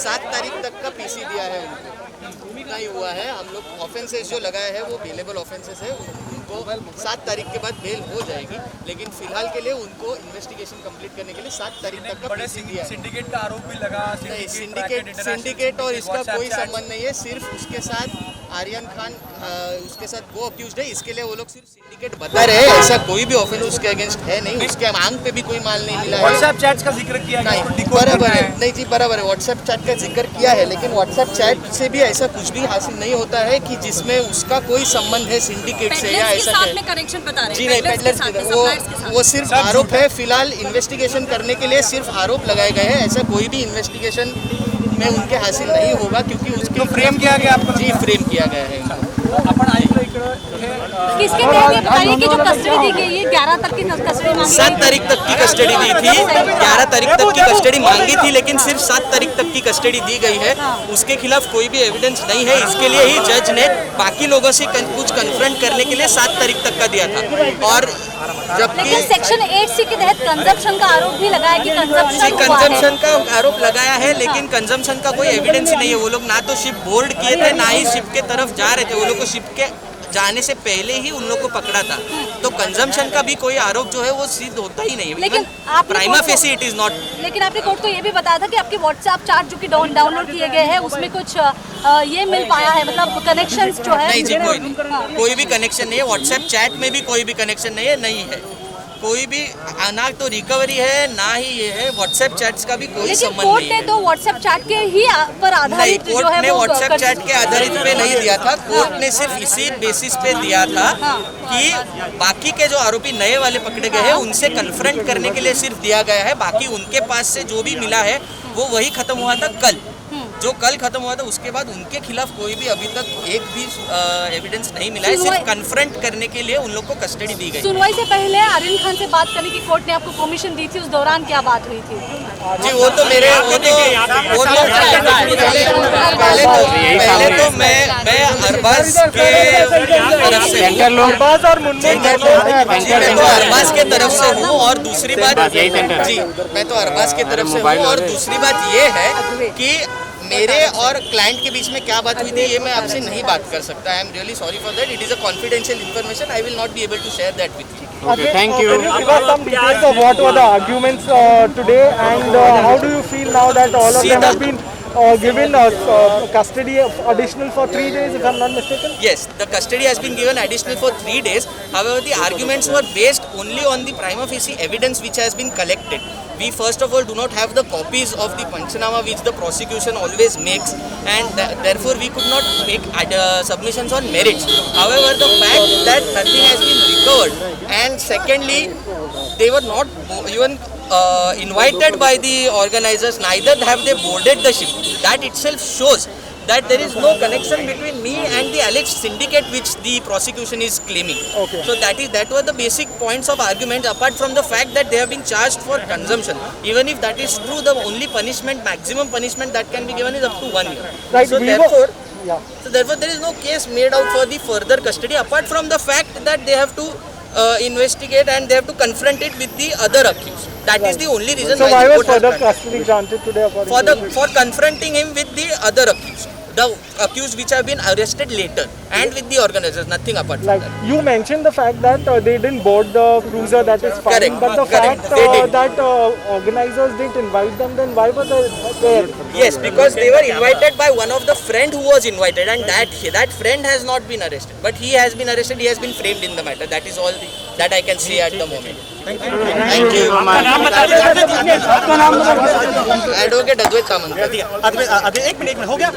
7 तारीख तक का पीसी दिया है उनको, इतना ही हुआ है। हम लोग ऑफेंसेस जो लगाए हैं वो बेलेबल ऑफेंसेस है, उनको 7 तारीख के बाद बेल हो जाएगी, लेकिन फिलहाल के लिए उनको इन्वेस्टिगेशन कंप्लीट करने के लिए 7 तारीख तक का पीसी दिया है। सिंडिकेट का आरोप भी लगा। नहीं, सिंडिकेट और इसका कोई संबंध नहीं है। सिर्फ उसके साथ आर्यन खान उसके साथ वो अक्यूज्ड है, इसके लिए वो लोग सिर्फ सिंडिकेट बता रहे हैं। ऐसा कोई भी ऑफेंस उसके अगेंस्ट है नहीं, उसके मांग पे भी कोई माल नहीं मिला है। व्हाट्सएप चैट्स का जिक्र किया नहीं, बराबर है। नहीं जी, बराबर है, व्हाट्सएप चैट का जिक्र किया है, लेकिन व्हाट्सएप चैट से भी ऐसा कुछ भी हासिल नहीं होता है कि जिसमें उसका कोई संबंध है सिंडिकेट से या ऐसा है। कनेक्शन बता रहे हैं जी नहीं, पेडलर्स वो सिर्फ आरोप है। फिलहाल इन्वेस्टिगेशन करने के लिए सिर्फ आरोप लगाए गए हैं। ऐसा कोई भी इन्वेस्टिगेशन में उनके हासिल नहीं होगा, क्योंकि उसको फ्रेम किया गया आपको। जी, फ्रेम किया गया है इनको। किसके तहत ये बताइए कि जो कस्टडी दी गई है 11 तक की कस्टडी मांगी 7 तारीख तक की कस्टडी दी थी, 11 तारीख तक की कस्टडी मांगी थी, लेकिन सिर्फ 7 तारीख तक की कस्टडी दी गई है। उसके खिलाफ कोई भी एविडेंस नहीं है, इसके लिए ही जज ने बाकी लोगों से कुछ कन्फ्रंट करने के लिए 7 तारीख तक का दिया था। और जबकि लेकिन सेक्शन 8C के तहत कंजप्शन का आरोप भी लगाया कि कंजम्पशन का आरोप लगाया है, लेकिन कंजम्पशन का कोई एविडेंस ही नहीं है। वो लोग ना तो शिप बोर्ड किए थे, ना ही शिप के तरफ जा रहे थे। वो लोग को शिप के जाने से पहले ही उन लोग को पकड़ा था, तो कंजम्पशन का भी कोई आरोप जो है वो सिद्ध होता ही नहीं है। लेकिन prima facie it is not. लेकिन आपने कोर्ट को ये भी बताया था कि आपके व्हाट्सएप चैट जो कि डाउनलोड किए गए हैं उसमें कुछ ये मिल पाया है, मतलब कनेक्शंस जो है। नहीं जी, कोई भी कनेक्शन नहीं है। व्हाट्सएप चैट में भी कोई भी कनेक्शन नहीं है, नहीं है कोई भी। ना तो रिकवरी है, ना ही ये है। व्हाट्सएप चैट्स का भी कोई संबंध नहीं है। कोर्ट ने तो व्हाट्सएप चैट के ही पर आधारित जो है कोर्ट ने व्हाट्सएप चैट के आधारित पे नहीं दिया था। कोर्ट ने सिर्फ इसी बेसिस पे दिया था कि बाकी के जो आरोपी नए वाले पकड़े गए हैं उनसे कन्फ्रंट करने के लिए सिर्फ दिया गया है। बाकी उनके पास से जो भी मिला है वो वही खत्म हुआ था कल, जो कल खत्म हुआ था। उसके बाद उनके खिलाफ कोई भी अभी तक एक भी एविडेंस नहीं मिला है। सिर्फ कन्फ्रंट करने के लिए उन लोग को कस्टडी दी गई। सुनवाई से पहले आर्यन खान से बात करने की कोर्ट ने आपको परमिशन दी थी, उस दौरान क्या बात हुई थी? जी, वो तो पहले तो मैं अरबाज के तरफ से अरबाज के तरफ से हूँ, और दूसरी बात जी मैं तो अरबाज के तरफ से हूँ, और दूसरी बात ये है कि मेरे और क्लाइंट के बीच में क्या बात हुई थी ये मैं आपसे नहीं बात कर सकता। I am really sorry for that. It is a confidential information. I will not be able to share that with you. Okay, thank you. Can you give us some details of what were the arguments today, and how do you feel now that all of them have been given custody additional for 3 days, if I'm not mistaken? Yes, the custody has been given additional for 3 days. However, the arguments were based only on the prima facie evidence which has been collected. We first of all do not have the copies of the Panchanama which the prosecution always makes, and therefore we could not make submissions on merits. However, the fact that nothing has been recovered, and secondly, they were not even invited by the organizers, neither have they boarded the ship. That itself shows that there is no connection between me and the alleged syndicate which the prosecution is claiming. Okay. So that were the basic points of argument, apart from the fact that they have been charged for consumption. Even if that is true, the only punishment, maximum punishment that can be given is up to 1 year. Right. So therefore there is no case made out for the further custody, apart from the fact that they have to investigate and they have to confront it with the other accused. That is the only reason. So why was further custody granted today? For confronting him with the other accused, the accused which have been arrested later, and with the organizers, nothing apart from that. You mentioned the fact that they didn't board the cruiser, that is fine. Correct. But the fact that organizers didn't invite them, then why were they there? Yes, because they were invited by one of the friend who was invited, and that friend has not been arrested, but he has been arrested. He has been framed in the matter. That is all that I can see at the moment. Thank you. Advocate Advait Kamant. एक minute हो गया।